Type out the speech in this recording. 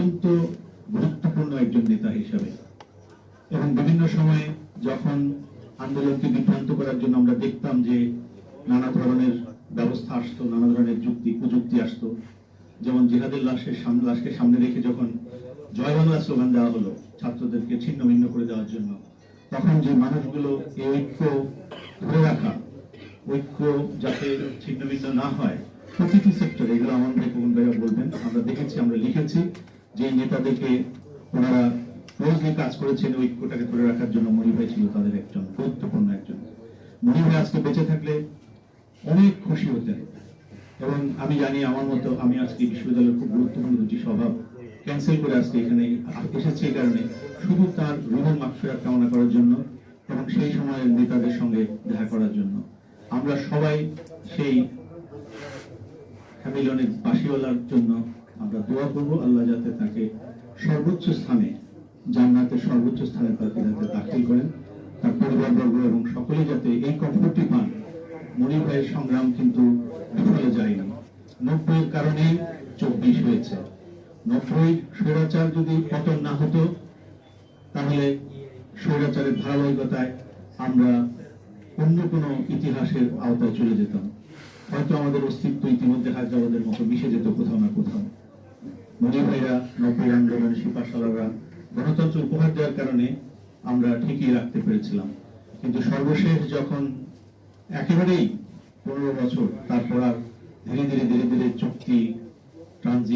অত্যন্ত গুরুত্বপূর্ণ একজন নেতা হিসাবে। এবং বিভিন্ন সময়ে যখন আন্দোলনকে বিভ্রান্ত করার জন্য আমরা দেখতাম যে নানা ধরনের ব্যবস্থা আসতো, নানা ধরনের যুক্তি কুযুক্তি আসতো, যেমন জিহাদের লাশকে সামনে রেখে যখন জয় বাংলা স্লোগান দেওয়া হলো ছাত্রদেরকে ছিন্ন ভিন্ন করে দেওয়ার জন্য, তখন যে মানুষগুলো এই ঐক্য ধরে রাখা, ঐক্য যাতে ছিন্ন ভিন্ন না হয় প্রতিটি সেক্টরে, এগুলো আমার ভাই কোন ভাইয়া বলবেন, আমরা দেখেছি, আমরা লিখেছি যে নেতাদেরকে ওনারা ক্লোজলি কাজ করেছেন ঐক্যটাকে ধরে রাখার জন্য। মনি ভাই ছিল তাদের একজন গুরুত্বপূর্ণ একজন। মনি ভাই আজকে বেঁচে থাকলে অনেক খুশি হতেন। এবং আমি জানি আমার মতো আমি আজকে বিশ্ববিদ্যালয়ের খুব গুরুত্বপূর্ণ দুটি সভা ক্যান্সেল করে আজকে এখানে এসেছি এই কারণে, শুধু তার রুহের মাগফিরাত কামনা করার জন্য এবং সেই সময়ের নেতাদের সঙ্গে দেখা করার জন্য। আমরা সবাই সেই হ্যামিলনের বাসিওয়ালার জন্য আমরা দোয়া করব, আল্লাহ যাতে তাকে সর্বোচ্চ স্থানে, জান্নাতের সর্বোচ্চ স্থানে তাকে যাতে দাখিল করেন, তার পরিবারবর্গ এবং সকলে যাতে এই কমফোর্টটি পান। মনির ভাইয়ের সংগ্রাম কিন্তু বিফলে যায়নি। 90-এর কারণে 24 হয়েছে। 90 স্বৈরাচার যদি পতন না হতো তাহলে স্বৈরাচারের ধারাবাহিকতায় আমরা অন্য কোনো ইতিহাসের আওতায় চলে যেতাম। হয়তো আমাদের অস্তিত্ব ইতিমধ্যে হায়দ্রাবাদের মতো মিশে যেত কোথাও না কোথাও। মনির ভাইরা, 90 আন্দোলন, সিপাহসালাররা গণতন্ত্র উপহার দেওয়ার কারণে আমরা ঠিকই রাখতে পেরেছিলাম। কিন্তু সর্বশেষ যখন একেবারেই 15 বছর, তারপর আর ধীরে ধীরে চুক্তি, ট্রানজিট